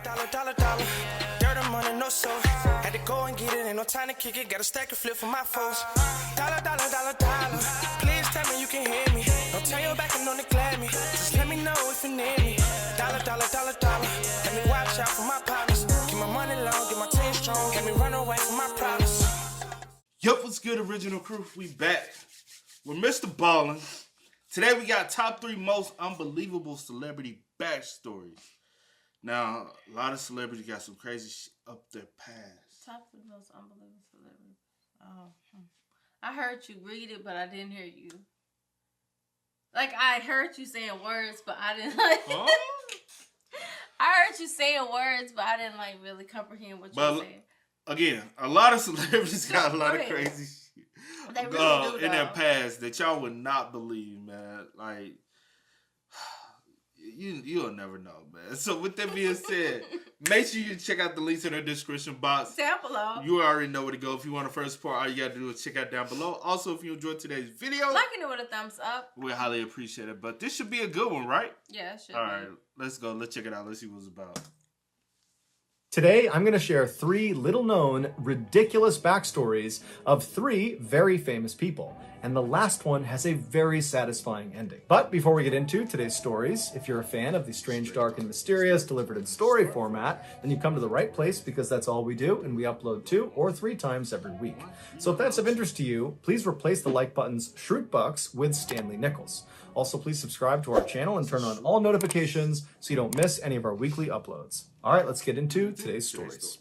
dollar. Dirt and money, no soul. Had to go and get it, ain't no time to kick it. Got a stack of flip for my foes. Dollar. Please tell me you can hear me. Don't turn your back and don't neglect me. Just let me know if you need me. Dollar. Let me watch out for my partners. Keep my money long, get my team strong. Let me run away from my problems. Yup, what's good, original crew? We back with Mr. Ballen. Today we got top 3 most unbelievable celebrity backstories. Now, a lot of celebrities got some crazy shit up their past. Top 3 most unbelievable celebrities. I heard you read it, but I didn't hear you. Like, I heard you saying words, but I didn't like... Huh? I heard you saying words, but I didn't like really comprehend what you were saying. Again, a lot of celebrities got a lot of crazy shit they really do, in their past that y'all would not believe, man. Like, you'll never know, man. So with that being said, make sure you check out the links in the description box. Down below. You already know where to go. If you want to first support, all you got to do is check out down below. Also, if you enjoyed today's video, liking it with a thumbs up. We highly appreciate it. But this should be a good one, right? Yeah, it should All right, let's go. Let's check it out. Let's see what it's about. Today, I'm going to share 3 little-known, ridiculous backstories of 3 very famous people, and the last one has a very satisfying ending. But before we get into today's stories, if you're a fan of the strange, dark, and mysterious delivered in story format, then you've come to the right place because that's all we do, and we upload 2 or 3 times every week. So if that's of interest to you, please replace the like button's Shroot Bucks with Stanley Nichols. Also, please subscribe to our channel and turn on all notifications so you don't miss any of our weekly uploads. All right, let's get into today's stories.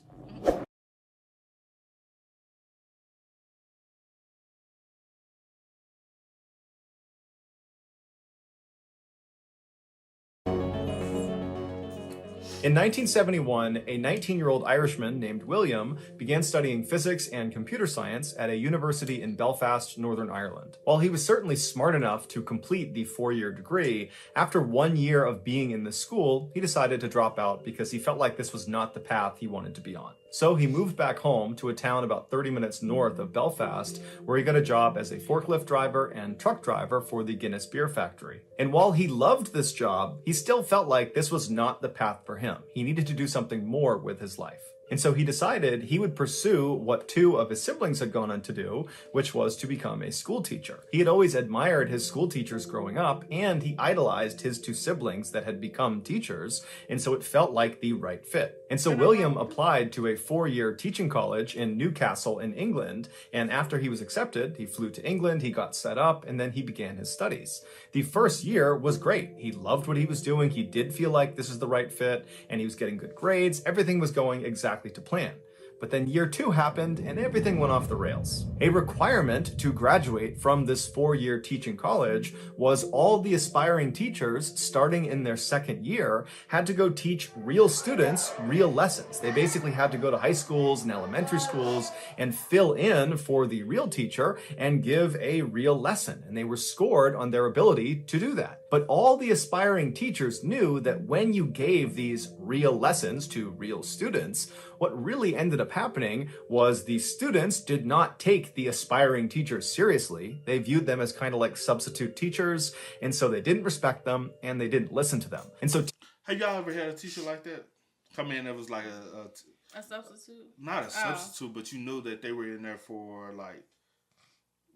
In 1971, a 19-year-old Irishman named William began studying physics and computer science at a university in Belfast, Northern Ireland. While he was certainly smart enough to complete the 4-year degree, after 1 year of being in the school, he decided to drop out because he felt like this was not the path he wanted to be on. So he moved back home to a town about 30 minutes north of Belfast, where he got a job as a forklift driver and truck driver for the Guinness Beer Factory. And while he loved this job, he still felt like this was not the path for him. He needed to do something more with his life. And so he decided he would pursue what 2 of his siblings had gone on to do, which was to become a school teacher. He had always admired his school teachers growing up, and he idolized his 2 siblings that had become teachers, and so it felt like the right fit. And so William applied to a 4-year teaching college in Newcastle in England, and after he was accepted, he flew to England, he got set up, and then he began his studies. The first year was great. He loved what he was doing, he did feel like this is the right fit, and he was getting good grades, everything was going exactly to plan. But then year 2 happened and everything went off the rails. A requirement to graduate from this 4-year teaching college was all the aspiring teachers starting in their 2nd year had to go teach real students real lessons. They basically had to go to high schools and elementary schools and fill in for the real teacher and give a real lesson. And they were scored on their ability to do that. But all the aspiring teachers knew that when you gave these real lessons to real students, what really ended up happening was the students did not take the aspiring teachers seriously. They viewed them as kind of like substitute teachers, and so they didn't respect them and they didn't listen to them. And so have y'all ever had a teacher like that come in that was like a substitute? Not a substitute, but you knew that they were in there for like,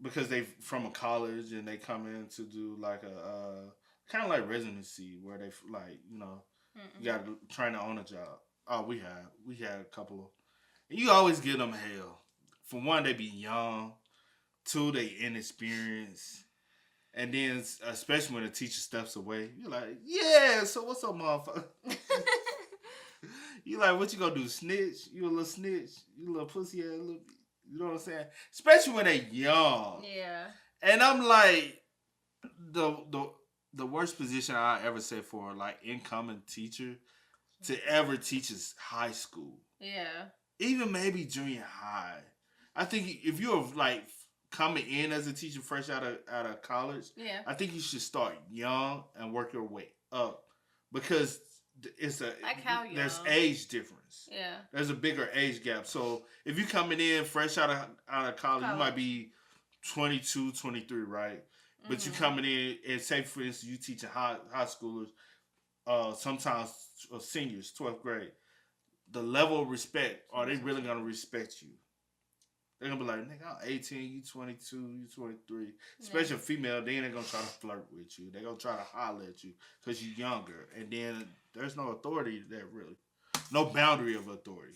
because they from a college and they come in to do like a kind of like residency where they like, you know, you got to train to own a job. Oh, we had a couple of, and you always give them hell. For one, they be young. 2, they inexperienced. And then, especially when the teacher steps away, you're like, yeah, so what's up, motherfucker? You like, what you gonna do, snitch? You a little snitch? You a little pussy ass little, you know what I'm saying? Especially when they young. Yeah. And I'm like, the worst position I ever say for like incoming teacher to ever teach is high school. Yeah. Even maybe junior high. I think if you're like coming in as a teacher fresh out of college, yeah, I think you should start young and work your way up because it's like how young? There's age difference. Yeah. There's a bigger age gap. So if you're coming in fresh out of college, you might be 22, 23, right? But you coming in and say, for instance, you teaching high schoolers, sometimes seniors, 12th grade. the level of respect, are they really gonna respect you? They're gonna be like, nigga, I'm 18, you 22, you 23. Especially a female, they ain't gonna try to flirt with you. They're gonna try to holler at you because you're younger. And then there's no authority there, really. No boundary of authority.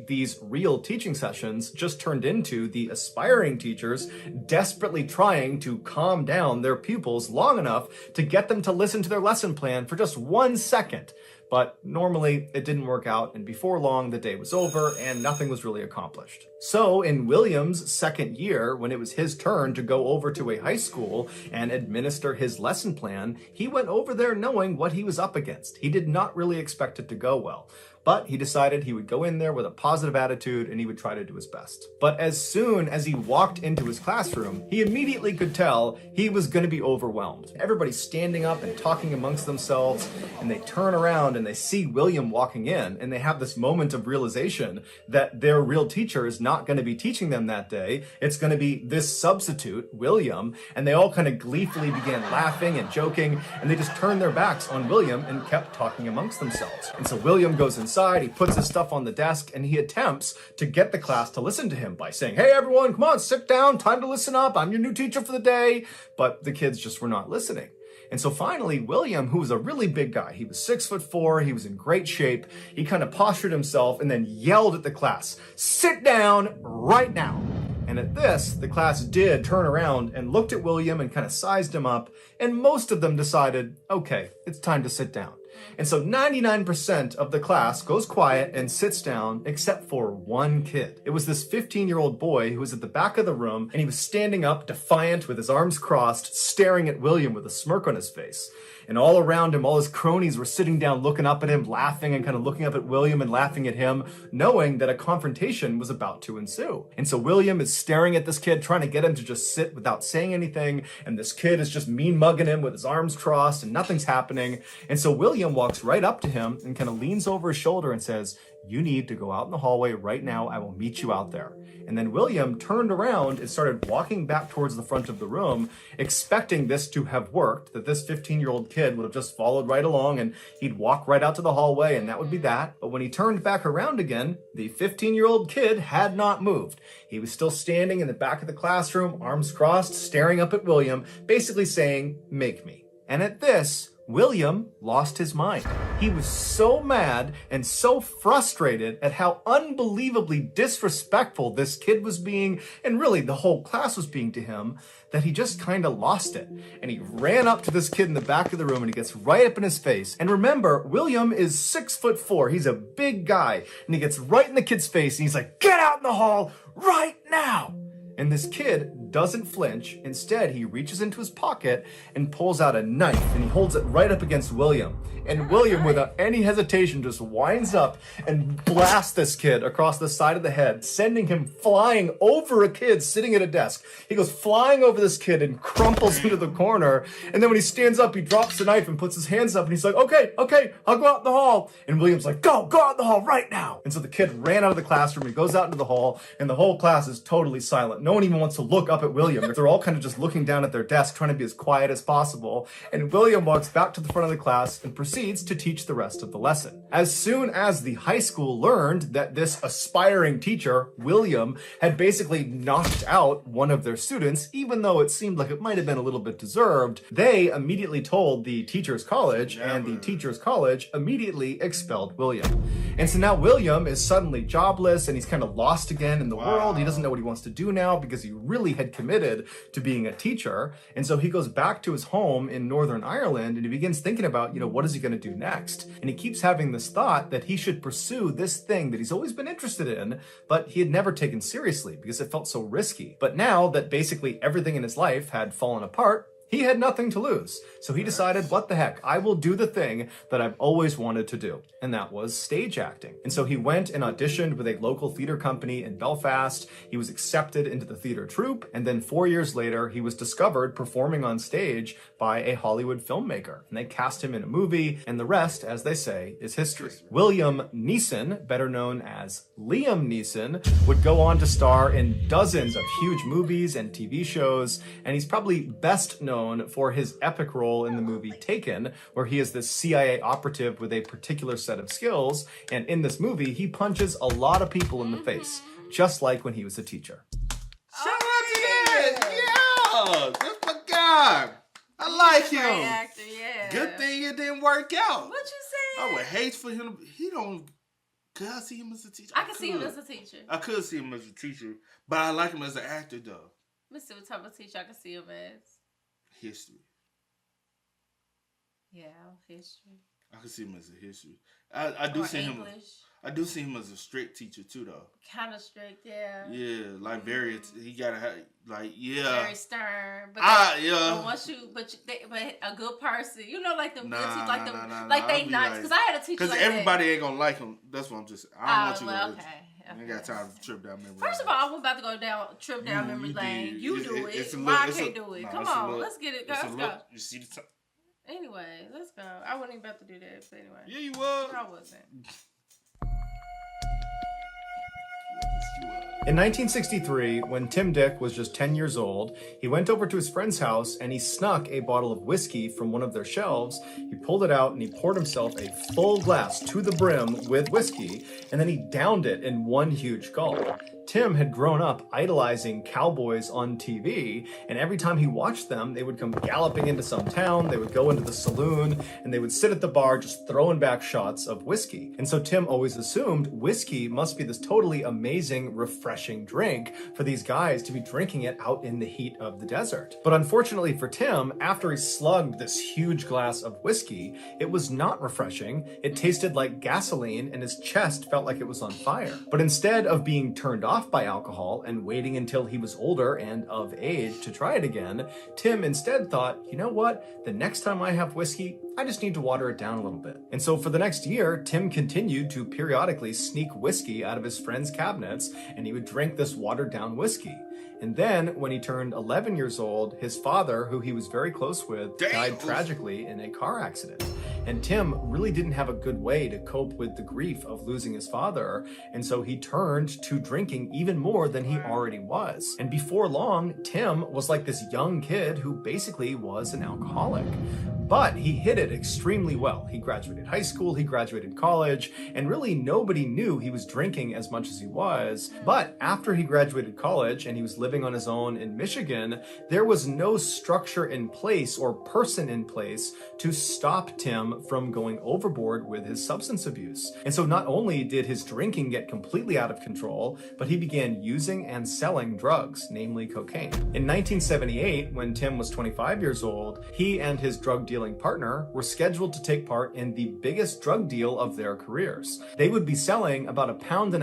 These real teaching sessions just turned into the aspiring teachers desperately trying to calm down their pupils long enough to get them to listen to their lesson plan for just 1 second. But normally it didn't work out, and before long the day was over and nothing was really accomplished. So in William's second year, when it was his turn to go over to a high school and administer his lesson plan, he went over there knowing what he was up against. He did not really expect it to go well. But he decided he would go in there with a positive attitude and he would try to do his best. But as soon as he walked into his classroom, he immediately could tell he was going to be overwhelmed. Everybody's standing up and talking amongst themselves, and they turn around and they see William walking in, and they have this moment of realization that their real teacher is not going to be teaching them that day. It's going to be this substitute, William, and they all kind of gleefully began laughing and joking, and they just turned their backs on William and kept talking amongst themselves. And so William goes inside, he puts his stuff on the desk, and he attempts to get the class to listen to him by saying, hey everyone, come on, sit down, time to listen up, I'm your new teacher for the day. But the kids just were not listening. And so finally, William, who was a really big guy, he was 6'4", he was in great shape, he kind of postured himself and then yelled at the class, sit down right now. And at this, the class did turn around and looked at William and kind of sized him up, and most of them decided, okay, it's time to sit down. And so 99% of the class goes quiet and sits down, except for one kid. It was this 15-year-old boy who was at the back of the room, and he was standing up, defiant, with his arms crossed, staring at William with a smirk on his face. And all around him, all his cronies were sitting down, looking up at him, laughing, and kind of looking up at William and laughing at him, knowing that a confrontation was about to ensue. And so William is staring at this kid, trying to get him to just sit without saying anything, and this kid is just mean mugging him with his arms crossed, and nothing's happening. And so William walks right up to him and kind of leans over his shoulder and says, you need to go out in the hallway right now. I will meet you out there. And then William turned around and started walking back towards the front of the room, expecting this to have worked, that this 15-year-old kid would have just followed right along and he'd walk right out to the hallway and that would be that. But when he turned back around again, the 15-year-old kid had not moved. He was still standing in the back of the classroom, arms crossed, staring up at William, basically saying, make me. And at this, William lost his mind. He was so mad and so frustrated at how unbelievably disrespectful this kid was being, and really the whole class was being to him, that he just kind of lost it. And he ran up to this kid in the back of the room and he gets right up in his face. And remember, William is 6'4". He's a big guy. And he gets right in the kid's face and he's like, get out in the hall right now. And this kid doesn't flinch. Instead, he reaches into his pocket and pulls out a knife and he holds it right up against William. And William, without any hesitation, just winds up and blasts this kid across the side of the head, sending him flying over a kid sitting at a desk. He goes flying over this kid and crumples into the corner. And then when he stands up, he drops the knife and puts his hands up and he's like, okay, I'll go out in the hall. And William's like, go out in the hall right now. And so the kid ran out of the classroom, he goes out into the hall, and the whole class is totally silent. No one even wants to look up at William. They're all kind of just looking down at their desk, trying to be as quiet as possible. And William walks back to the front of the class and proceeds to teach the rest of the lesson. As soon as the high school learned that this aspiring teacher, William, had basically knocked out one of their students, even though it seemed like it might have been a little bit deserved, they immediately told the teacher's college, and the teacher's college immediately expelled William. And so now William is suddenly jobless and he's kind of lost again in the world. He doesn't know what he wants to do now because he really had committed to being a teacher. And so he goes back to his home in Northern Ireland and he begins thinking about, what is he going to do next? And he keeps having this thought that he should pursue this thing that he's always been interested in, but he had never taken seriously because it felt so risky. But now that basically everything in his life had fallen apart, he had nothing to lose. So he decided, what the heck, I will do the thing that I've always wanted to do. And that was stage acting. And so he went and auditioned with a local theater company in Belfast. He was accepted into the theater troupe. And then 4 years later, he was discovered performing on stage by a Hollywood filmmaker. And they cast him in a movie. And the rest, as they say, is history. William Neeson, better known as Liam Neeson, would go on to star in dozens of huge movies and TV shows. And he's probably best known known for his epic role in the movie Taken, where he is this CIA operative with a particular set of skills. And in this movie, he punches a lot of people in the face, just like when he was a teacher. Shout out to that! Yeah! That's my guy! I like He's a great him. actor, yeah. Good thing it didn't work out. What you I saying? would hate for him. He don't. Could I see him as a teacher? I can see him as a teacher. I could see him as a teacher, but I like him as an actor though. Let's see what type of teacher I can see him as. History. Yeah, history. I can see him as a history. I do Or see him. English. I do see him as a strict teacher too, though. Kind of strict, yeah. Yeah, like very. He gotta have like yeah. Very stern. But Yeah. but once you, but a good person, you know, like them Nah, good teachers, like them, nah, like I'll they be nice. like- Because I had a teacher Because like everybody ain't gonna like him. That's what I'm just. I don't want you well, to. okay. I ain't got time to trip down memory First of lane. all, I'm about to go trip down memory lane. did. You It's- do it's it. a Why I little- can't do it? nah, Come it's a on, little- let's get it. it's a Let's little- go. You see the time? Anyway, let's go. I wasn't even about to do that. But anyway, Yeah, you was. I wasn't. In 1963, when Tim Dick was just 10 years old, he went over to his friend's house and he snuck a bottle of whiskey from one of their shelves. He pulled it out and he poured himself a full glass to the brim with whiskey, and then he downed it in one huge gulp. Tim had grown up idolizing cowboys on TV, and every time he watched them, they would come galloping into some town, they would go into the saloon, and they would sit at the bar just throwing back shots of whiskey. And so Tim always assumed whiskey must be this totally amazing, refreshing drink for these guys to be drinking it out in the heat of the desert. But unfortunately for Tim, after he slugged this huge glass of whiskey, it was not refreshing. It tasted like gasoline, and his chest felt like it was on fire. But instead of being turned off by alcohol and waiting until he was older and of age to try it again, Tim instead thought, you know what? The next time I have whiskey, I just need to water it down a little bit. And so for the next year, Tim continued to periodically sneak whiskey out of his friends' cabinets, and he would drink this watered down whiskey. And then, when he turned 11 years old, his father, who he was very close with, died tragically in a car accident. And Tim really didn't have a good way to cope with the grief of losing his father, and so he turned to drinking even more than he already was. And before long, Tim was like this young kid who basically was an alcoholic. But he hid it extremely well. He graduated high school, he graduated college, and really nobody knew he was drinking as much as he was. But after he graduated college and he was living on his own in Michigan, there was no structure in place or person in place to stop Tim from going overboard with his substance abuse. And so not only did his drinking get completely out of control, but he began using and selling drugs, namely cocaine. In 1978, when Tim was 25 years old, he and his drug dealing partner were scheduled to take part in the biggest drug deal of their careers. They would be selling about 1.5 pounds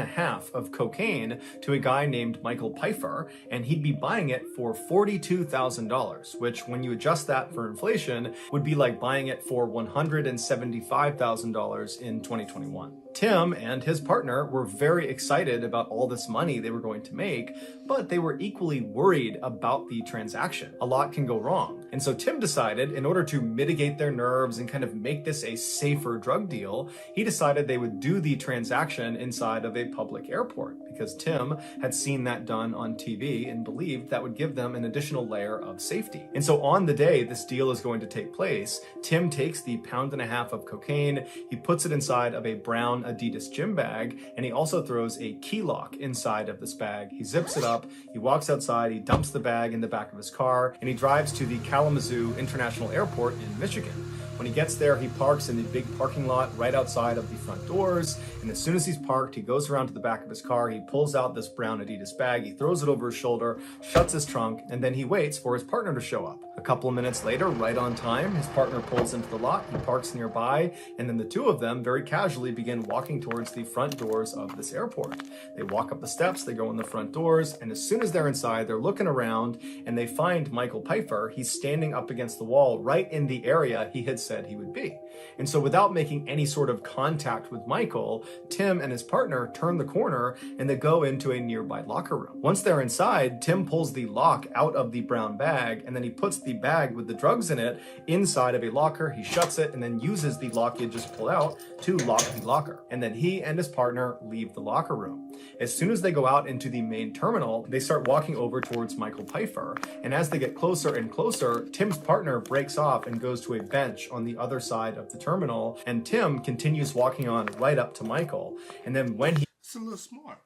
of cocaine to a guy named Michael Pfeiffer, and he'd be buying it for $42,000, which when you adjust that for inflation would be like buying it for $175,000 in 2021. Tim and his partner were very excited about all this money they were going to make, but they were equally worried about the transaction. A lot can go wrong. And so Tim decided, in order to mitigate their nerves and kind of make this a safer drug deal, he decided they would do the transaction inside of a public airport, because Tim had seen that done on TV and believed that would give them an additional layer of safety. And so on the day this deal is going to take place, Tim takes the 1.5 pounds of cocaine, he puts it inside of a brown Adidas gym bag, and he also throws a key lock inside of this bag. He zips it up, he walks outside, he dumps the bag in the back of his car, and he drives to the Kalamazoo International Airport in Michigan. When he gets there, he parks in the big parking lot right outside of the front doors, and as soon as he's parked, he goes around to the back of his car, he pulls out this brown Adidas bag, he throws it over his shoulder, shuts his trunk, and then he waits for his partner to show up. A couple of minutes later, right on time, his partner pulls into the lot, he parks nearby, and then the two of them very casually begin walking towards the front doors of this airport. They walk up the steps, they go in the front doors, and as soon as they're inside, they're looking around, and they find Michael Pfeiffer. He's standing up against the wall right in the area he had said he would be. And so without making any sort of contact with Michael, Tim and his partner turn the corner and they go into a nearby locker room. Once they're inside, Tim pulls the lock out of the brown bag and then he puts the bag with the drugs in it inside of a locker. He shuts it and then uses the lock he had just pulled out to lock the locker. And then he and his partner leave the locker room. As soon as they go out into the main terminal, they start walking over towards Michael Pfeiffer. And as they get closer and closer, Tim's partner breaks off and goes to a bench on the other side of the terminal. And Tim continues walking on right up to Michael. And then when he... It's a little smart.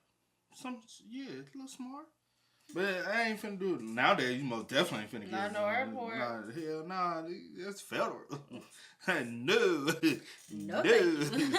It's a little smart. But I ain't finna do it nowadays. You most definitely ain't finna Not get no airport. Hell nah, that's federal. No. No, thank you.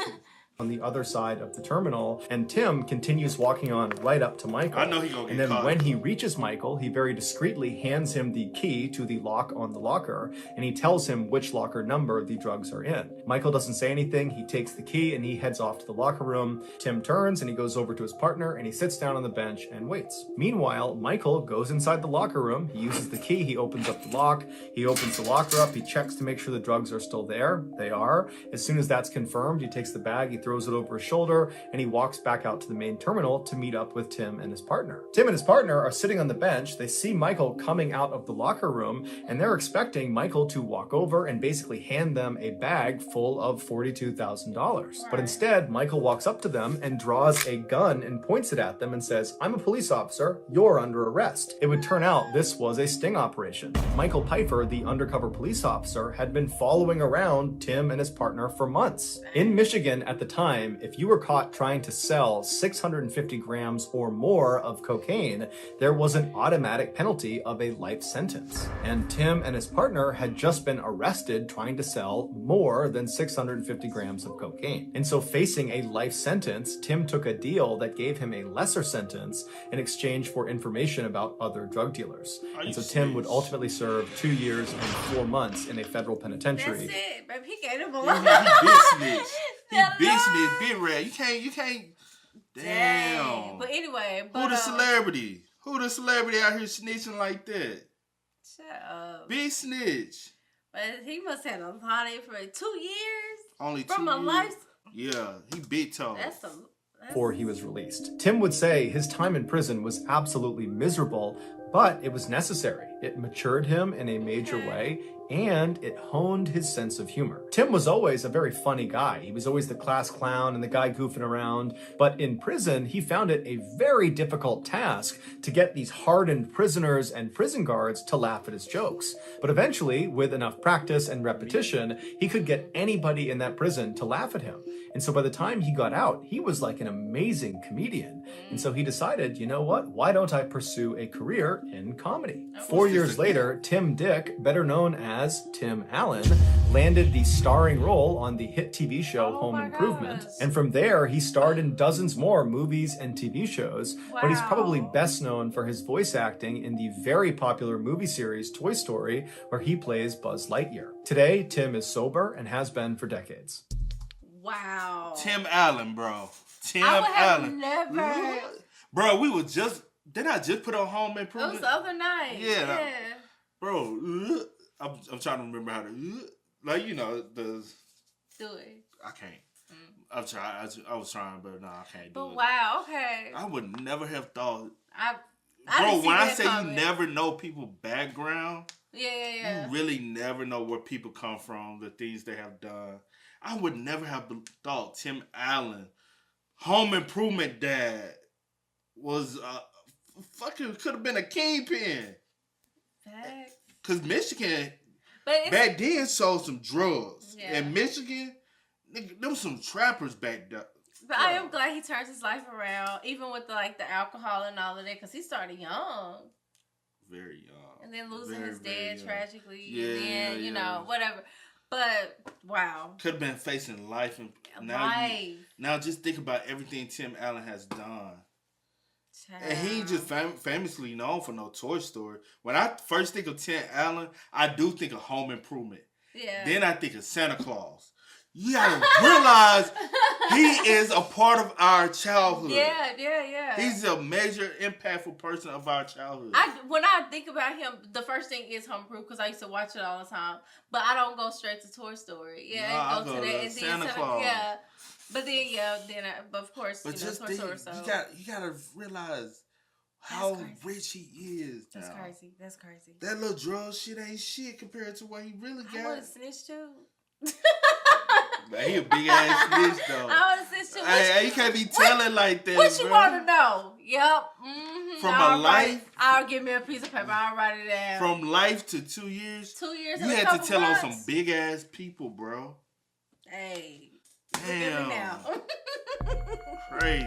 on the other side of the terminal, and Tim continues walking on right up to Michael. I know he gonna get And then caught. when he reaches Michael, he very discreetly hands him the key to the lock on the locker, and he tells him which locker number the drugs are in. Michael doesn't say anything. He takes the key and he heads off to the locker room. Tim turns and he goes over to his partner and he sits down on the bench and waits. Meanwhile, Michael goes inside the locker room. He uses the key. He opens up the lock. He opens the locker up. He checks to make sure the drugs are still there. They are. As soon as that's confirmed, he takes the bag, he throws it over his shoulder, and he walks back out to the main terminal to meet up with Tim and his partner. Tim and his partner are sitting on the bench. They see Michael coming out of the locker room, and they're expecting Michael to walk over and basically hand them a bag full of $42,000. But instead, Michael walks up to them and draws a gun and points it at them and says, "I'm a police officer. You're under arrest." It would turn out this was a sting operation. Michael Pfeiffer, the undercover police officer, had been following around Tim and his partner for months. In Michigan at the time, if you were caught trying to sell 650 grams or more of cocaine, there was an automatic penalty of a life sentence. And Tim and his partner had just been arrested trying to sell more than 650 grams of cocaine. And so facing a life sentence, Tim took a deal that gave him a lesser sentence in exchange for information about other drug dealers. And so Tim would ultimately serve 2 years and 4 months in a federal penitentiary. That's it, baby. He gave him a He lot. business. He business, big red. You can't. Damn. But anyway, Who the celebrity? Who the celebrity out here snitching like that? Shut up. Big snitch. But he must have a lot of information. 2 years Only 2 from a years. life. Yeah, he big toe. That's a. Before he was released. Tim would say his time in prison was absolutely miserable, but it was necessary. It matured him in a major way, and it honed his sense of humor. Tim was always a very funny guy. He was always the class clown and the guy goofing around. But in prison, he found it a very difficult task to get these hardened prisoners and prison guards to laugh at his jokes. But eventually, with enough practice and repetition, he could get anybody in that prison to laugh at him. And so by the time he got out, he was like an amazing comedian. And so he decided, you know what? Why don't I pursue a career in comedy? 4 years later, Tim Dick, better known as Tim Allen, landed the starring role on the hit TV show Home Improvement. gosh. And from there, he starred in dozens more movies and TV shows. But he's probably best known for his voice acting in the very popular movie series Toy Story, where he plays Buzz Lightyear. Today, Tim is sober and has been for decades. Wow. Tim Allen, bro. Tim I would have Allen. never. Bro, we were just. Did I just put on Home It Improvement? was the other night. Yeah. Yeah. Bro, I'm trying to remember how to. Like, you know, the. Do it. I can't. I'm trying. I was trying, but no, I can't do But it. wow, okay. I would never have thought. I Bro, didn't see when I that say coming. you never know people's background, Yeah. you really never know where people come from, the things they have done. I would never have thought Tim Allen, Home Improvement dad, was fucking could have been a kingpin. Facts. Cause Michigan But it's, back then sold some drugs. Yeah. In Michigan, nigga, them some trappers back there. but I am glad he turns his life around, even with the alcohol and all of that, because he started young. Very young. And then losing Very, his very dad young. tragically. Yeah, and then, you yeah. know, whatever. But, wow. Could have been facing life, and now just think about everything Tim Allen has done. And he ain't just famously known for no Toy Story. When I first think of Tim Allen, I do think of Home Improvement. Yeah. Then I think of Santa Claus. You gotta realize he is a part of our childhood. Yeah. He's a major, impactful person of our childhood. When I think about him, the first thing is Home Improvement because I used to watch it all the time. But I don't go straight to Toy Story. Yeah, Nah, I go I to go that to and Santa then Claus. Yeah, but then but of course, But you know, just Toy think, Story. So you gotta realize how rich he is. That's now. crazy. That's crazy. That little drug shit ain't shit compared to what he really got. I would have snitched too. Man, he a big ass snitch though. I would have snitched too. Hey, you can't be telling like that. What you bro. want to know? Yep. Mm-hmm. From a life. I'll give me a piece of paper. I'll write it down. From life to 2 years. 2 years. You had to tell on some big ass people, bro. Hey. Damn. Now. Crazy.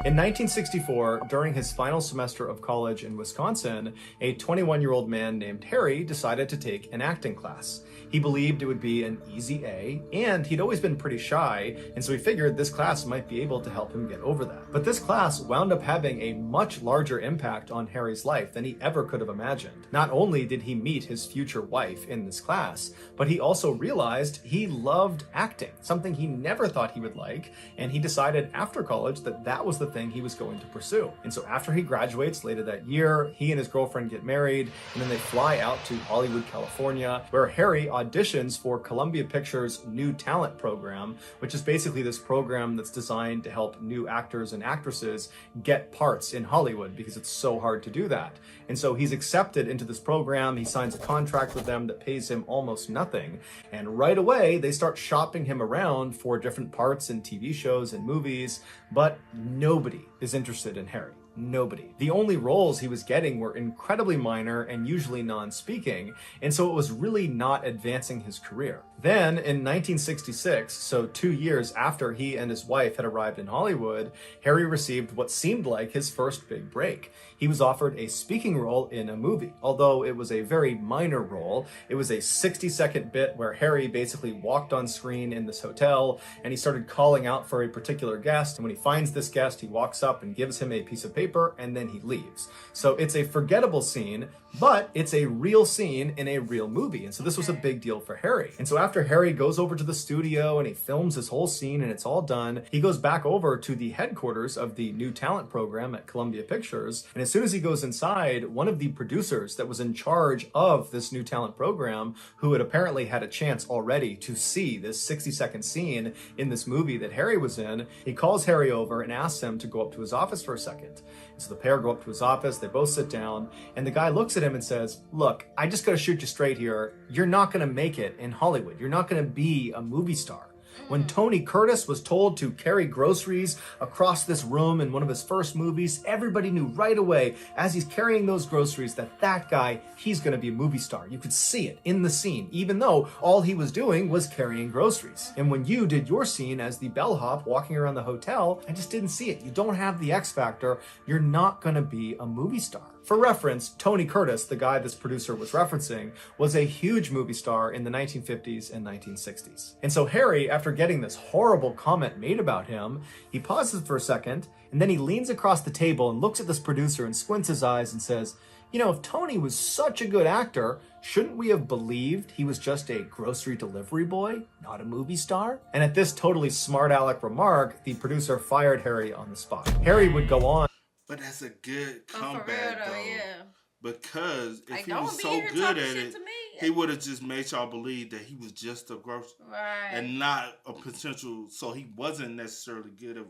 In 1964, during his final semester of college in Wisconsin, a 21-year-old man named Harry decided to take an acting class. He believed it would be an easy A, and he'd always been pretty shy, and so he figured this class might be able to help him get over that. But this class wound up having a much larger impact on Harry's life than he ever could have imagined. Not only did he meet his future wife in this class, but he also realized he loved acting, something he never thought he would like, and he decided after college that that was the thing he was going to pursue. And so after he graduates later that year, he and his girlfriend get married, and then they fly out to Hollywood, California, where Harry auditions for Columbia Pictures' New Talent Program, which is basically this program that's designed to help new actors and actresses get parts in Hollywood because it's so hard to do that. And so he's accepted into this program, he signs a contract with them that pays him almost nothing, and right away they start shopping him around for different parts in TV shows and movies, but nobody is interested in Harry. Nobody. The only roles he was getting were incredibly minor and usually non-speaking, and so it was really not advancing his career. Then, in 1966, so 2 years after he and his wife had arrived in Hollywood, Harry received what seemed like his first big break. He was offered a speaking role in a movie, although it was a very minor role. It was a 60-second bit where Harry basically walked on screen in this hotel, and he started calling out for a particular guest, and when he finds this guest, he walks up and gives him a piece of paper, and then he leaves. So it's a forgettable scene, but it's a real scene in a real movie, and so this was a big deal for Harry. And so after Harry goes over to the studio and he films this whole scene and it's all done, he goes back over to the headquarters of the New Talent Program at Columbia Pictures, and as soon as he goes inside, one of the producers that was in charge of this New Talent Program, who had apparently had a chance already to see this 60-second scene in this movie that Harry was in, he calls Harry over and asks him to go up to his office for a second. And so the pair go up to his office, they both sit down, and the guy looks at him and says, "Look, I just gotta shoot you straight here. You're not gonna make it in Hollywood. You're not gonna be a movie star." When Tony Curtis was told to carry groceries across this room in one of his first movies, everybody knew right away as he's carrying those groceries that guy, he's going to be a movie star. You could see it in the scene, even though all he was doing was carrying groceries. And when you did your scene as the bellhop walking around the hotel, I just didn't see it. You don't have the X factor. You're not going to be a movie star. For reference, Tony Curtis, the guy this producer was referencing, was a huge movie star in the 1950s and 1960s. And so Harry, after getting this horrible comment made about him, he pauses for a second, and then he leans across the table and looks at this producer and squints his eyes and says, "You know, if Tony was such a good actor, shouldn't we have believed he was just a grocery delivery boy, not a movie star?" And at this totally smart aleck remark, the producer fired Harry on the spot. Harry would go on. But that's a good comeback, though. Yeah. Because if Like, he don't was be so here good talking at shit it, to me. he would have just made y'all believe that he was just a grocery Right. and not a potential. So he wasn't necessarily good at.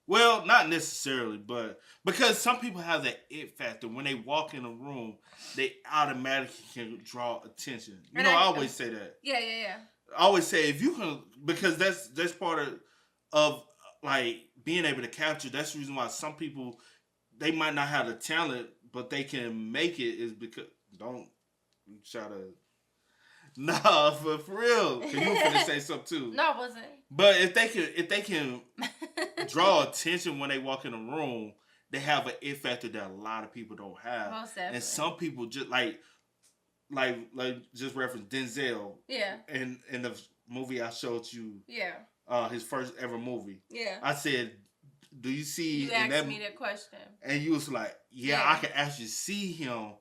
Well, not necessarily, but because some people have that it factor. When they walk in a room, they automatically can draw attention. You know, I always say that. Yeah. I always say if you can, because that's part of like being able to capture. That's the reason why some people, they might not have the talent, but they can make it, is because don't try to. Nah, for real. Cause you were finna say something too. No, I wasn't. But if they can draw attention when they walk in a room, they have an it factor that a lot of people don't have. Most definitely. And some people just like just reference Denzel. Yeah. In the movie I showed you. Yeah. His first ever movie. Yeah. I said, "Do you see?" You asked me that question. And you was like, "Yeah, I can actually see him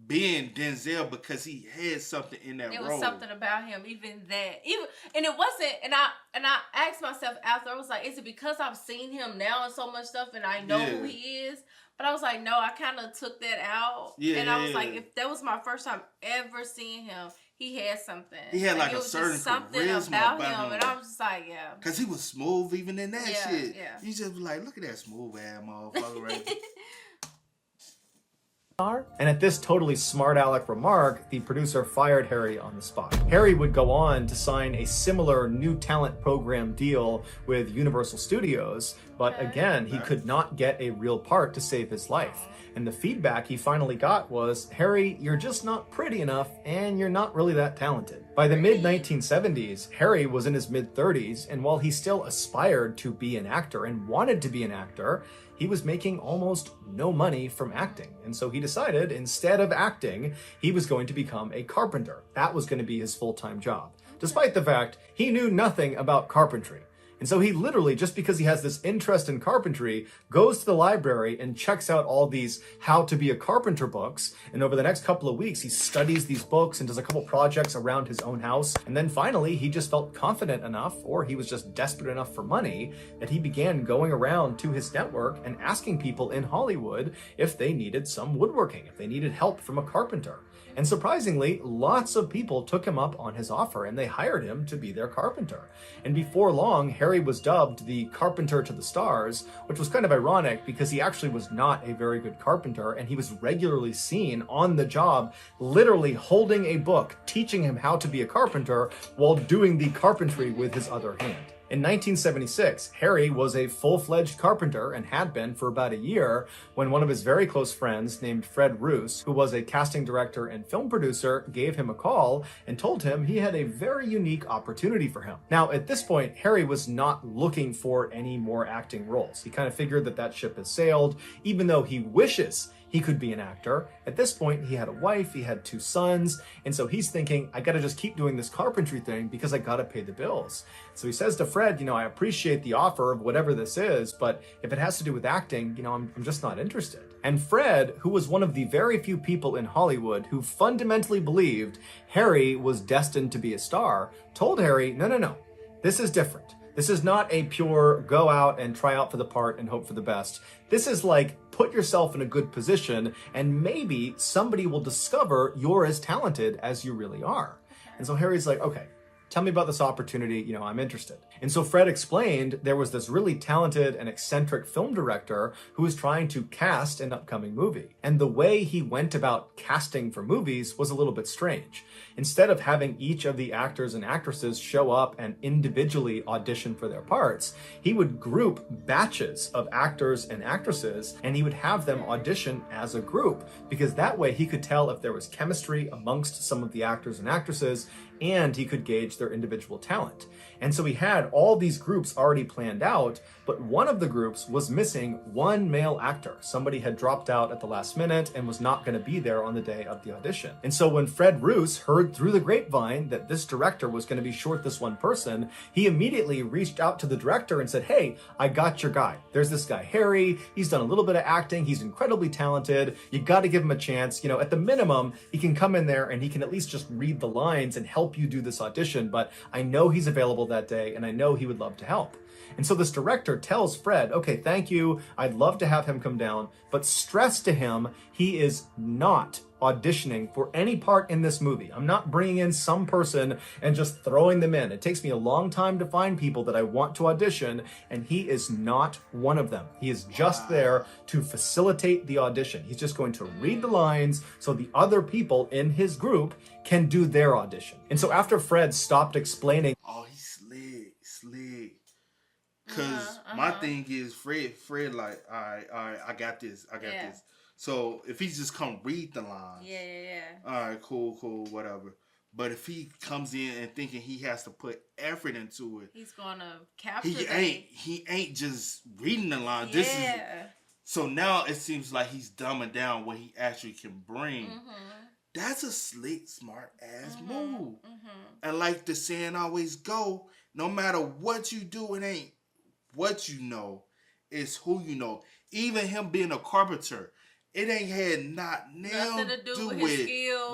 being Denzel because he had something in that role." It was something about him, and it wasn't. And I asked myself after, I was like, "Is it because I've seen him now in so much stuff, and I know who he is?" But I was like, "No, I kind of took that out." Yeah, and I was like, if that was my first time ever seeing him, he had something. He had like it a was certain just something charisma about about him, and I was just like, yeah. Cause he was smooth even in that Yeah, shit. yeah. You just be like, look at that smooth ass motherfucker right there. And at this totally smart aleck remark, the producer fired Harry on the spot. Harry would go on to sign a similar new talent program deal with Universal Studios, but again, he could not get a real part to save his life. And the feedback he finally got was, Harry, you're just not pretty enough, and you're not really that talented. By the mid-1970s, Harry was in his mid-30s, and while he still aspired to be an actor and wanted to be an actor, he was making almost no money from acting. And so he decided, instead of acting, he was going to become a carpenter. That was going to be his full-time job, despite the fact he knew nothing about carpentry. And so he literally, just because he has this interest in carpentry, goes to the library and checks out all these how to be a carpenter books. And over the next couple of weeks, he studies these books and does a couple projects around his own house. And then finally, he just felt confident enough, or he was just desperate enough for money, that he began going around to his network and asking people in Hollywood if they needed some woodworking, if they needed help from a carpenter. And surprisingly, lots of people took him up on his offer and they hired him to be their carpenter. And before long, Harry was dubbed the Carpenter to the Stars, which was kind of ironic because he actually was not a very good carpenter, and he was regularly seen on the job, literally holding a book, teaching him how to be a carpenter while doing the carpentry with his other hand. In 1976, Harry was a full-fledged carpenter and had been for about a year when one of his very close friends named Fred Roos, who was a casting director and film producer, gave him a call and told him he had a very unique opportunity for him. Now, at this point, Harry was not looking for any more acting roles. He kind of figured that that ship has sailed, even though he wishes he could be an actor. At this point, he had a wife, he had 2 sons, and so he's thinking, I gotta just keep doing this carpentry thing because I gotta pay the bills. So he says to Fred, I appreciate the offer of whatever this is, but if it has to do with acting, I'm just not interested. And Fred, who was one of the very few people in Hollywood who fundamentally believed Harry was destined to be a star, told Harry, no, this is different. This is not a pure go out and try out for the part and hope for the best. This is like put yourself in a good position and maybe somebody will discover you're as talented as you really are. And so Harry's like, okay, tell me about this opportunity, I'm interested. And so Fred explained there was this really talented and eccentric film director who was trying to cast an upcoming movie. And the way he went about casting for movies was a little bit strange. Instead of having each of the actors and actresses show up and individually audition for their parts, he would group batches of actors and actresses, and he would have them audition as a group, because that way he could tell if there was chemistry amongst some of the actors and actresses, and he could gauge their individual talent. And so he had all these groups already planned out, but one of the groups was missing one male actor. Somebody had dropped out at the last minute and was not going to be there on the day of the audition. And so when Fred Roos heard through the grapevine that this director was going to be short this one person, he immediately reached out to the director and said, hey, I got your guy. There's this guy, Harry. He's done a little bit of acting. He's incredibly talented. You got to give him a chance. At the minimum, he can come in there and he can at least just read the lines and help you do this audition. But I know he's available that day and I know he would love to help. And so this director tells Fred, okay, thank you. I'd love to have him come down, but stress to him, he is not auditioning for any part in this movie. I'm not bringing in some person and just throwing them in. It takes me a long time to find people that I want to audition, and he is not one of them. He is just there to facilitate the audition. He's just going to read the lines so the other people in his group can do their audition. And so after Fred stopped explaining, oh, he's slick. Cause my thing is Fred like, all right, I got this. this. So if he's just come read the lines, all right, cool, whatever. But if he comes in and thinking he has to put effort into it, he's gonna capture. He ain't just reading the line. This is so now it seems like he's dumbing down what he actually can bring. That's a slick, smart ass move. And like the saying always go, no matter what you do, it ain't what you know, it's who you know. Even him being a carpenter, it ain't had nothing to do with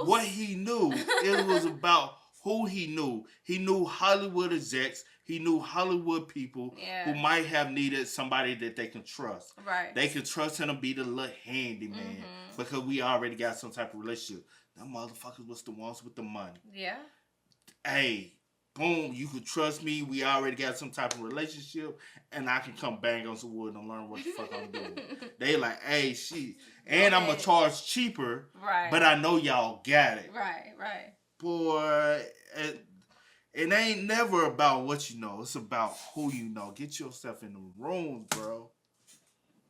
what he knew. It was about who he knew. He knew Hollywood execs. He knew Hollywood people who might have needed somebody that they can trust. Right. They can trust him to be the little handyman because we already got some type of relationship. Them motherfuckers was the ones with the money. Yeah. Hey, boom, you could trust me. We already got some type of relationship, and I can come bang on some wood and learn what the fuck I'm doing. They like, hey, shit. And I'm going to charge cheaper, right? But I know y'all got it. Right. Boy, it ain't never about what you know. It's about who you know. Get yourself in the room, bro.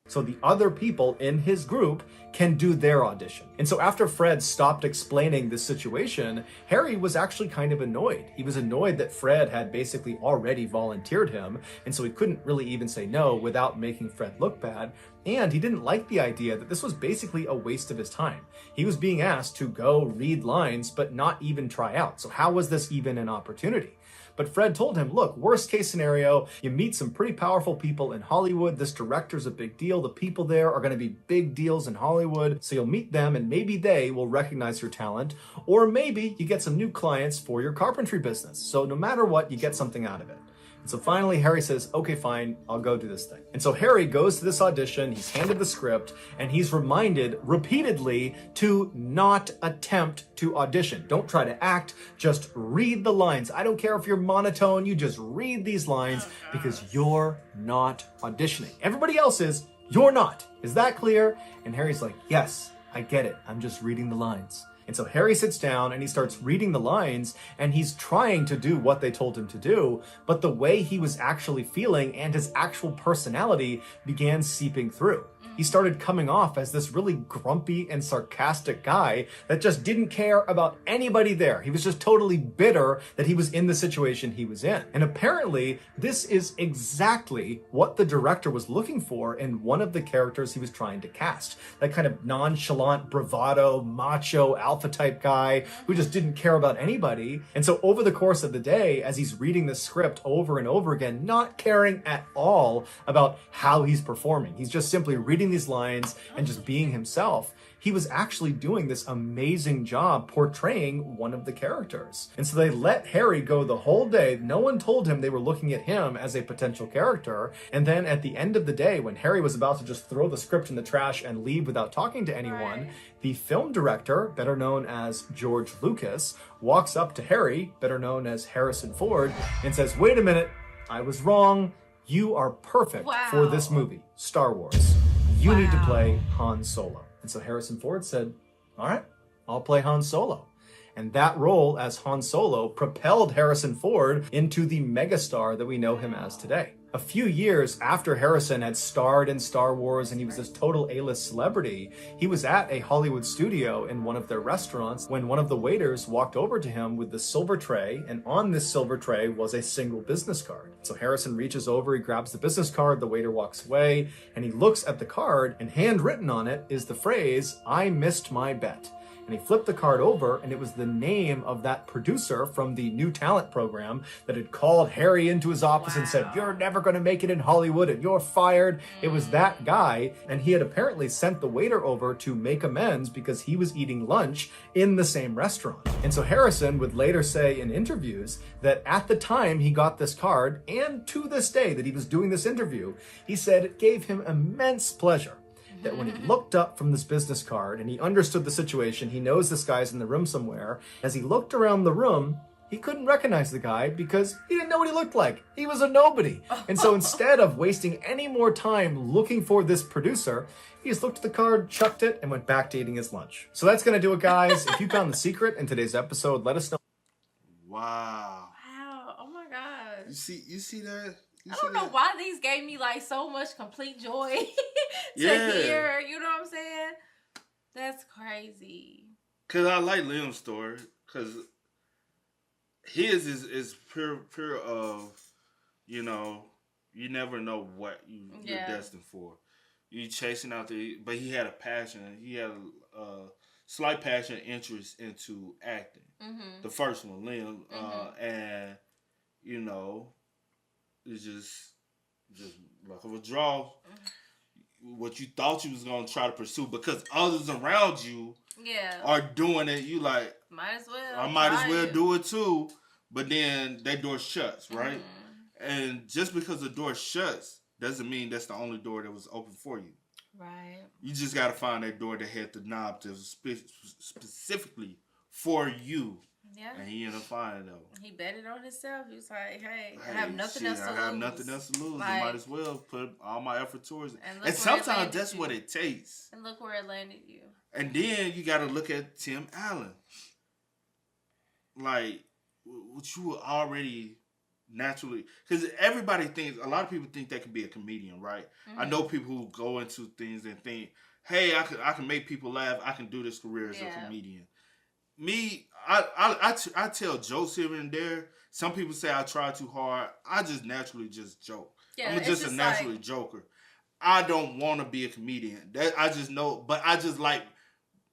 So the other people in his group can do their audition. And so after Fred stopped explaining this situation, Harry was actually kind of annoyed. He was annoyed that Fred had basically already volunteered him, and so he couldn't really even say no without making Fred look bad. And he didn't like the idea that this was basically a waste of his time. He was being asked to go read lines, but not even try out. So how was this even an opportunity? But Fred told him, look, worst case scenario, you meet some pretty powerful people in Hollywood. This director's a big deal. The people there are going to be big deals in Hollywood. So you'll meet them and maybe they will recognize your talent. Or maybe you get some new clients for your carpentry business. So no matter what, you get something out of it. And so finally, Harry says, okay, fine, I'll go do this thing. And so Harry goes to this audition, he's handed the script, and he's reminded repeatedly to not attempt to audition. Don't try to act, just read the lines. I don't care if you're monotone, you just read these lines because you're not auditioning. Everybody else is, you're not. Is that clear? And Harry's like, yes, I get it. I'm just reading the lines. And so Harry sits down and he starts reading the lines and he's trying to do what they told him to do, but the way he was actually feeling and his actual personality began seeping through. He started coming off as this really grumpy and sarcastic guy that just didn't care about anybody there. He was just totally bitter that he was in the situation he was in. And apparently, this is exactly what the director was looking for in one of the characters he was trying to cast. That kind of nonchalant, bravado, macho, alpha type guy who just didn't care about anybody. And so over the course of the day, as he's reading the script over and over again, not caring at all about how he's performing, he's just simply reading these lines and just being himself, he was actually doing this amazing job portraying one of the characters. And so they let Harry go the whole day. No one told him they were looking at him as a potential character. And then at the end of the day, when Harry was about to just throw the script in the trash and leave without talking to anyone, the film director, better known as George Lucas, walks up to Harry, better known as Harrison Ford, and says, wait a minute, I was wrong. You are perfect for this movie, Star Wars. You need to play Han Solo. And so Harrison Ford said, all right, I'll play Han Solo. And that role as Han Solo propelled Harrison Ford into the megastar that we know him as today. A few years after Harrison had starred in Star Wars and he was this total A-list celebrity, he was at a Hollywood studio in one of their restaurants when one of the waiters walked over to him with the silver tray, and on this silver tray was a single business card. So Harrison reaches over, he grabs the business card, the waiter walks away, and he looks at the card, and handwritten on it is the phrase, "I missed my bet." And he flipped the card over, and it was the name of that producer from the New Talent program that had called Harry into his office and said, you're never going to make it in Hollywood and you're fired. It was that guy, and he had apparently sent the waiter over to make amends because he was eating lunch in the same restaurant. And so Harrison would later say in interviews that at the time he got this card, and to this day that he was doing this interview, he said it gave him immense pleasure that when he looked up from this business card and he understood the situation, he knows this guy's in the room somewhere. As he looked around the room, he couldn't recognize the guy because he didn't know what he looked like. He was a nobody. And so instead of wasting any more time looking for this producer, he just looked at the card, chucked it, and went back to eating his lunch. So that's going to do it, guys. If you found the secret in today's episode, let us know. Wow. Wow. Oh my gosh. You see that? I don't know why these gave me like so much complete joy to hear. You know what I'm saying? That's crazy. Cause I like Liam's story. Cause his is pure of, you know, you never know what you're destined for. You chasing out but he had a passion. He had a slight passion, interest into acting. Mm-hmm. The first one, Liam, and you know. It's just like a withdrawal. What you thought you was gonna try to pursue because others around you are doing it. You like might as well. I might as well do it too. But then that door shuts, right? And just because the door shuts doesn't mean that's the only door that was open for you. Right. You just got to find that door that had the knob to specifically for you. Yeah. And he ended up finding them. He betted on himself. He was like, hey, I have nothing shit, else to lose. I have nothing else to lose. I might as well put all my effort towards it. And sometimes that's what it takes. And look where it landed you. And then you got to look at Tim Allen. Like, what you were already naturally... Because everybody thinks... A lot of people think they can be a comedian, right? Mm-hmm. I know people who go into things and think, hey, I can make people laugh. I can do this career as a comedian. Me, I tell jokes here and there. Some people say I try too hard. I just naturally just joke. Yeah, I'm just a naturally joker. I don't want to be a comedian. That I just know, but I just like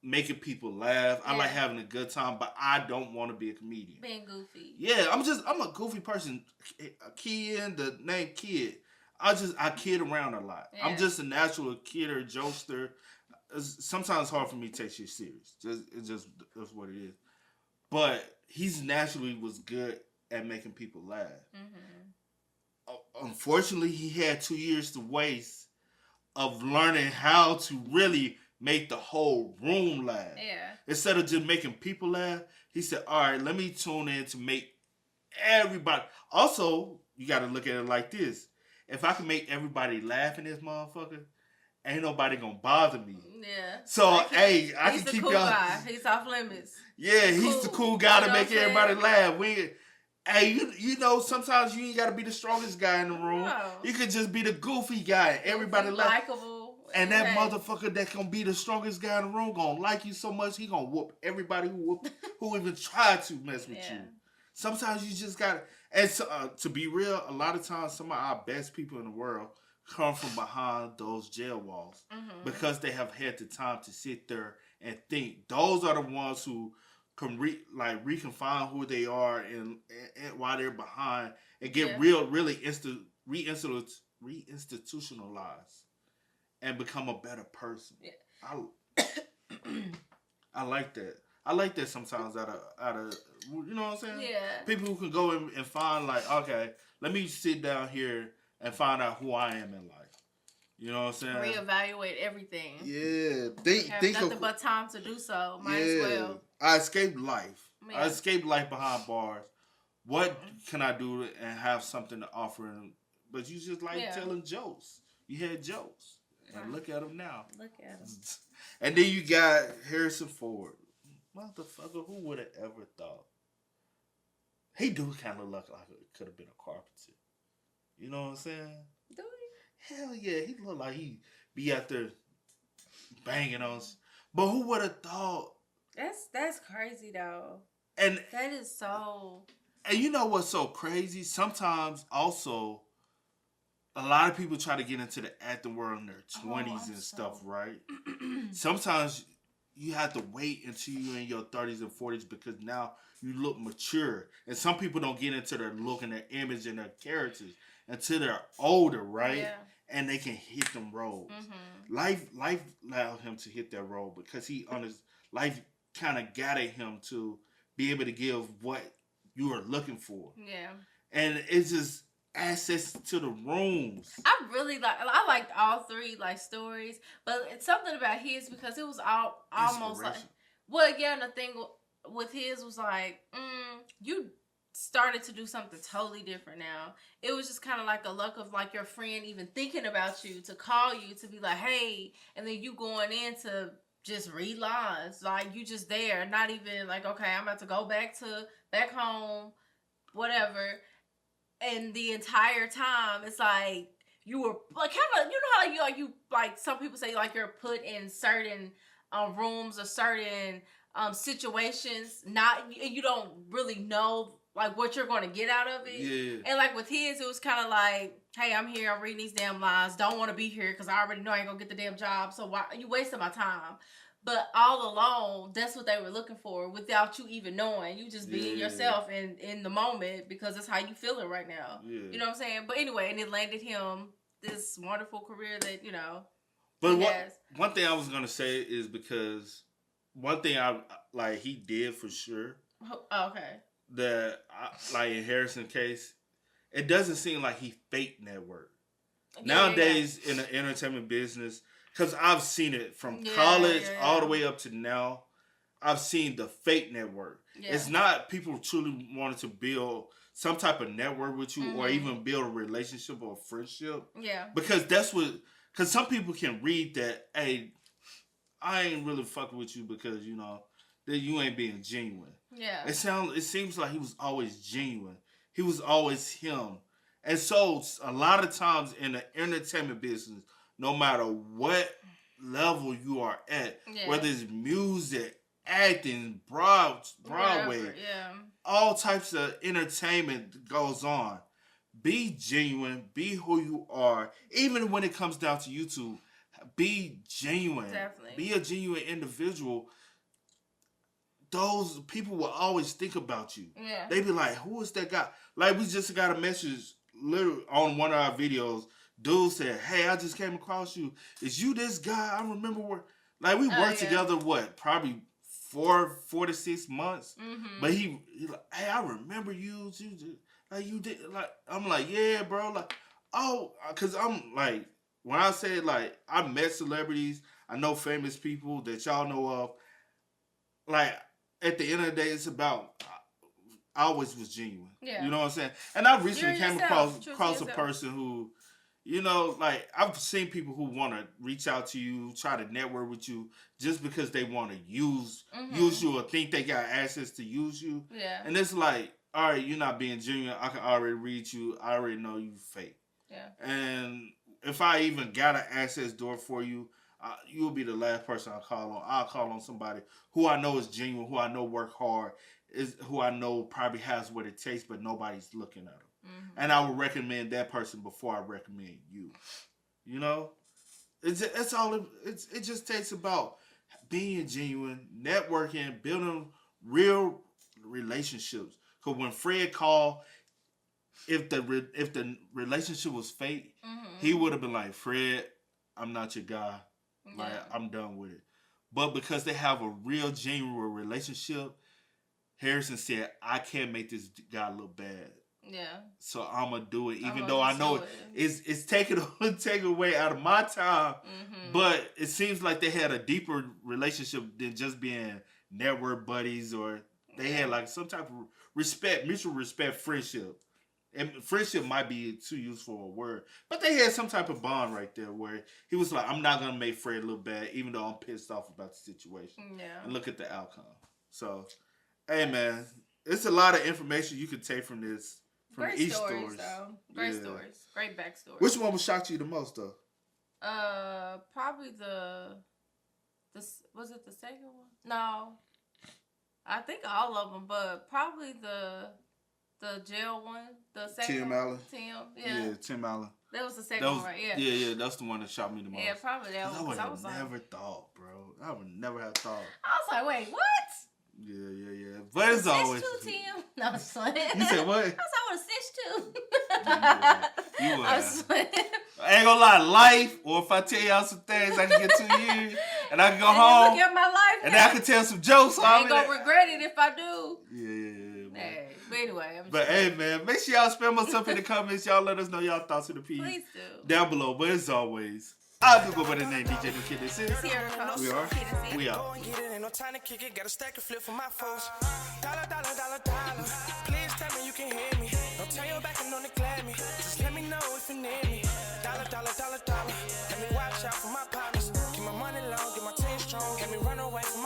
making people laugh. I like having a good time, but I don't want to be a comedian. Being goofy. Yeah, I'm a goofy person. A kid, the name Kid. I kid around a lot. Yeah. I'm just a natural kidder, jokester. Sometimes it's hard for me to take shit serious. That's what it is. But he's naturally was good at making people laugh. Mm-hmm. Unfortunately, he had 2 years to waste of learning how to really make the whole room laugh. Yeah. Instead of just making people laugh, he said, all right, let me tune in to make everybody. Also, you got to look at it like this. If I can make everybody laugh in this motherfucker, ain't nobody gonna bother me. Yeah. So, like I can keep y'all. Guy. He's off limits. Yeah, he's the cool guy to make everybody laugh. You know, sometimes you ain't gotta be the strongest guy in the room. No. You could just be the goofy guy. Everybody laugh. Likeable. And that motherfucker that gonna be the strongest guy in the room gonna like you so much he gonna whoop everybody who even tried to mess with you. Sometimes you just gotta. And so, to be real, a lot of times some of our best people in the world come from behind those jail walls because they have had the time to sit there and think. Those are the ones who can reconfine who they are and while they're behind and get really reinstitutionalized and become a better person. Yeah. I like that. I like that sometimes out of you know what I'm saying? Yeah. People who can go and find like, okay, let me sit down here and find out who I am in life. You know what I'm saying? Reevaluate everything. Yeah. Think nothing but time to do so. Might as well. I escaped life. Yeah. I escaped life behind bars. What can I do and have something to offer? But you just like telling jokes. You had jokes. And look at them now. Look at them. And then you got Harrison Ford. Motherfucker, who would have ever thought? He do kind of look like it could have been a carpenter. You know what I'm saying? Do he? Hell yeah, he look like he be out there banging on. But who would have thought? That's crazy though. And that is so. And you know what's so crazy? Sometimes also, a lot of people try to get into the acting world in their 20s and stuff, right? Sometimes you have to wait until you're in your 30s and 40s because now you look mature. And some people don't get into their look and their image and their characters until they're older, right? Yeah. And they can hit them roles. Mm-hmm. Life allowed him to hit that role because life kind of guided him to be able to give what you are looking for. Yeah. And it's just access to the rooms. I liked all three stories, but it's something about his because it was almost like, and the thing with his was like, you started to do something totally different now. It was just kind of like a luck of like your friend even thinking about you to call you to be like, hey, and then you going in to just read lines, like you just there, not even like, okay, I'm about to go back home, whatever. And the entire time, it's like you were like kind of, you know how you like some people say like you're put in certain rooms or certain situations, you don't really know like what you're going to get out of it. Yeah. And like with his, it was kind of like, hey, I'm here, I'm reading these damn lines, don't want to be here because I already know I ain't gonna get the damn job, so why you wasting my time? But all along, that's what they were looking for without you even knowing. You just being yourself in the moment because that's how you feeling right now. Yeah. You know what I'm saying? But anyway, and it landed him this wonderful career that, you know, but one thing I was going to say is because one thing he did for sure. Oh, okay. That, in Harrison's case, it doesn't seem like he faked that work. Nowadays, in the entertainment business, because I've seen it from college all the way up to now. I've seen the fake network. Yeah. It's not people truly wanting to build some type of network with you or even build a relationship or a friendship. Yeah. Because because some people can read that, hey, I ain't really fucking with you because, you know, that you ain't being genuine. Yeah. It seems like he was always genuine. He was always him. And so a lot of times in the entertainment business, no matter what level you are at, whether it's music, acting, Broadway, all types of entertainment goes on. Be genuine. Be who you are. Even when it comes down to YouTube, be genuine. Definitely. Be a genuine individual. Those people will always think about you. Yeah. They be like, who is that guy? Like, we just got a message literally on one of our videos. Dude said, hey, I just came across you. Is you this guy? I remember where... Like, we worked together, probably 4 to 6 months. Mm-hmm. But he like, hey, I remember you. Like, you did... Like, I'm like, yeah, bro. Like, oh, because I'm like... When I say, like, I met celebrities, I know famous people that y'all know of. Like, at the end of the day, it's about... I always was genuine. Yeah. You know what I'm saying? And I recently came across a person who... You know, like, I've seen people who want to reach out to you, try to network with you, just because they want to use you or think they got access to use you. Yeah. And it's like, all right, you're not being genuine. I can already read you. I already know you fake. Yeah. And if I even got an access door for you, you'll be the last person I'll call on. I'll call on somebody who I know is genuine, who I know work hard, who I know probably has what it takes, but nobody's looking at them. Mm-hmm. And I would recommend that person before I recommend you. You know? It just takes about being genuine, networking, building real relationships. Because when Fred called, if the relationship was fake, he would have been like, Fred, I'm not your guy. Yeah. Like, I'm done with it. But because they have a real, genuine relationship, Harrison said, I can't make this guy look bad. Yeah. So I'm going to do it, even though I know it's taking away out of my time. Mm-hmm. But it seems like they had a deeper relationship than just being network buddies, or they had like some type of respect, mutual respect, friendship. And friendship might be too useful a word, but they had some type of bond right there where he was like, I'm not going to make Fred look bad, even though I'm pissed off about the situation. Yeah. And look at the outcome. So, hey, man, it's a lot of information you can take from this. From great each stories, though. Great stories. Great backstory. Which one shocked you the most, though? Probably was it the second one? No. I think all of them, but probably the jail one. The second Tim one. Allen. Yeah, Tim Allen. That was the second one, right? Yeah. Yeah, that's the one that shocked me the most. Yeah, probably that one. I would never thought, bro. I would never have thought. I was like, wait, what? Yeah. But it's always... Too, Tim. No, I'm just playing. You said what? I was like, I would have stitched too. You would. I was playing. I ain't gonna lie, life, or if I tell y'all some things, I can get 2 years, and I can go home. Look at my life and then I can tell some jokes. I ain't gonna regret it if I do. Yeah. Hey, but anyway. Hey, man, make sure y'all spam us up in the comments. Y'all let us know y'all thoughts in the piece. Please do. Down below. But as always, I do go by the name DJ The Kid That Says. We are. No time to kick it, got a stack of flip for my folks. Dollar. Please tell me you can hear me. Don't turn your back and don't neglect me. Just let me know if you need me. Dollar. Let me watch out for my partners. Keep my money low, get my team strong. Let me run away from